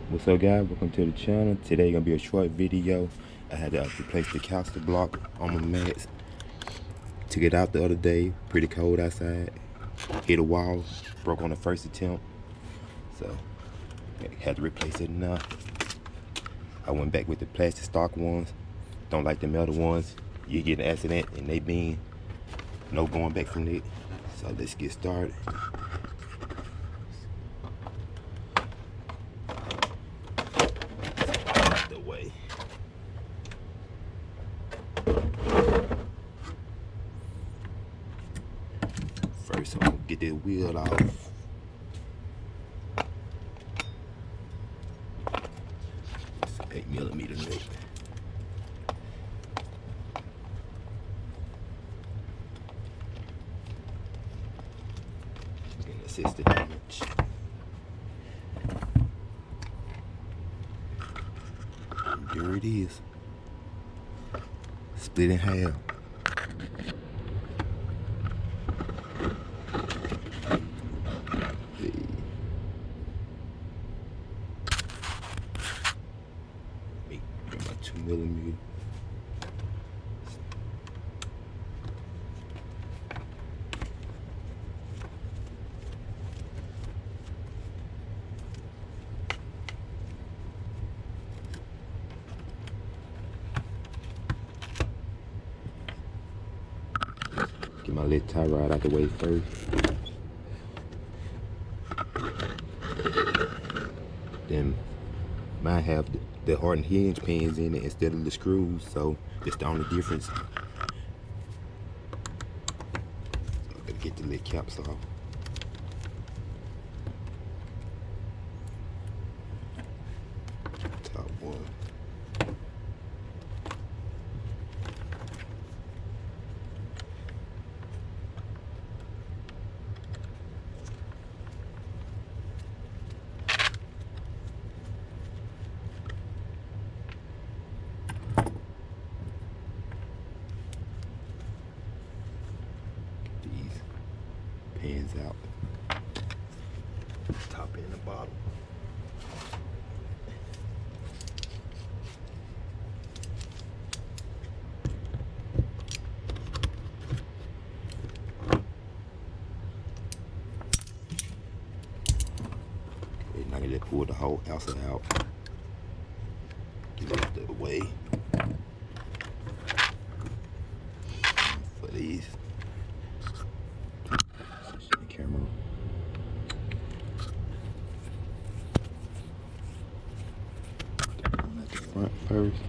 What's up, guys? Welcome to the channel. Today gonna be a short video. I had to replace the caster block on my Maxx. Took it out the other day. Pretty cold outside. Hit a wall. Broke on the first attempt. So had to replace it now. I went back with the plastic stock ones. Don't like the metal ones. You get an accident and they bend. No going back from it. So let's get started. The way. First, I'm gonna get that wheel off. It's 8mm neck. Getting a 60-inch. There it is. Split in half. Make about 2mm. Get my little tie rod out the way first. Then mine have the hardened hinge pins in it instead of the screws, so that's the only difference. So I gotta get the lid caps off. Top one. Pins out, top and the bottom. Okay, now you pull the whole outside out. Get it out the way. For these. Camera. At the front first.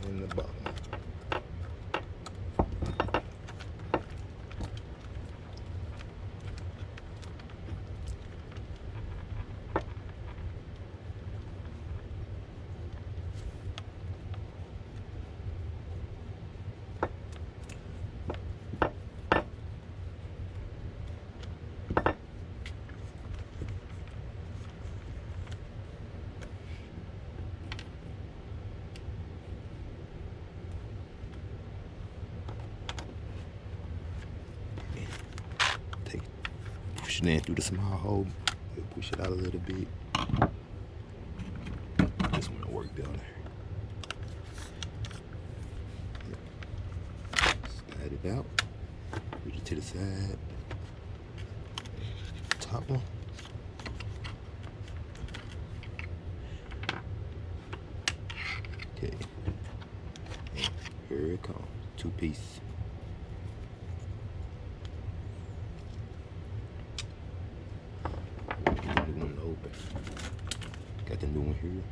And the bottom. Push it in through the small hole. Push it out a little bit. Just want to work down there. Slide it out. Push it to the side. Top one. Okay. And here it comes. 2-piece. Got the new one here.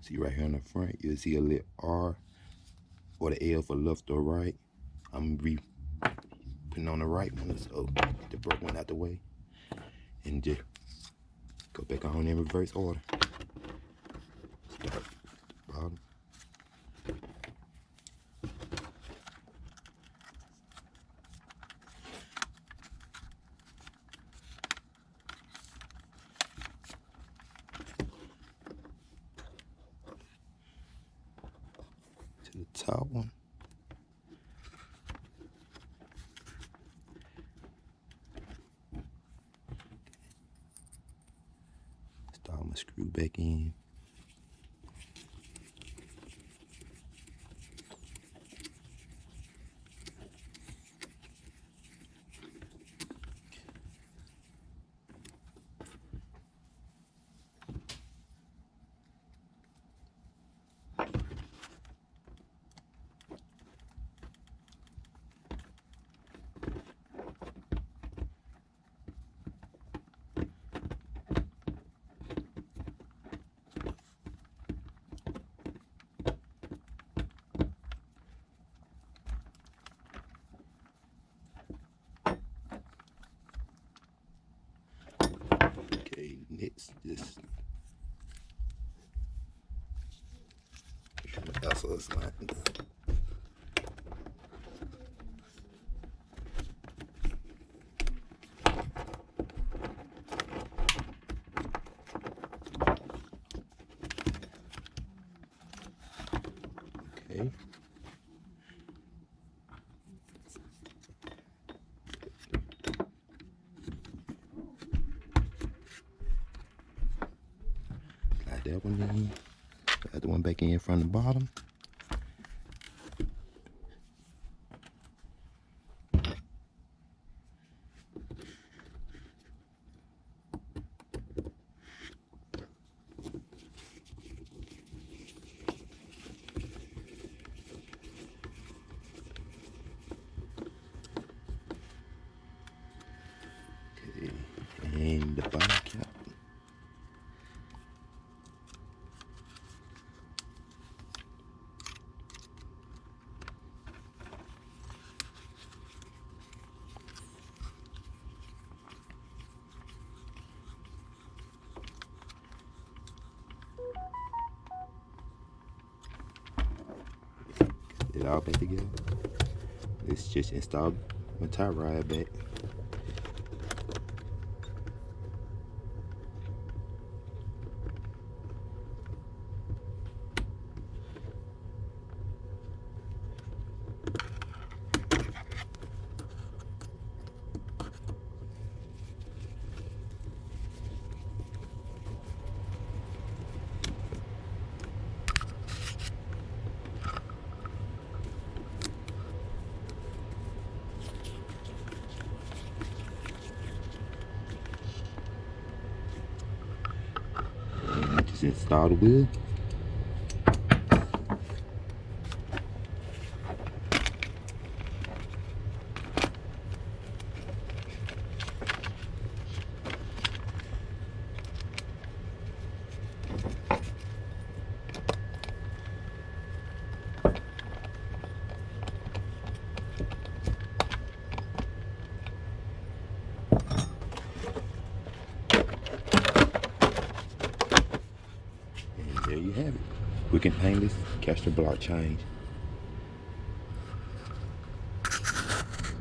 See right here on the front, you'll see a little R or the L for left or right. I'm gonna be putting on the right one, so the broke one out the way, and just go back on in reverse order. Start at the bottom. To the top one. Start my screw back in. Okay, next, just that's what it's like. Okay. Slide that one in. Slide the one back in from the bottom. Okay, and the bottom cap. It all back together. Let's just install my tie rod back. Just install the wheel. There you have it. Quick and painless caster block change.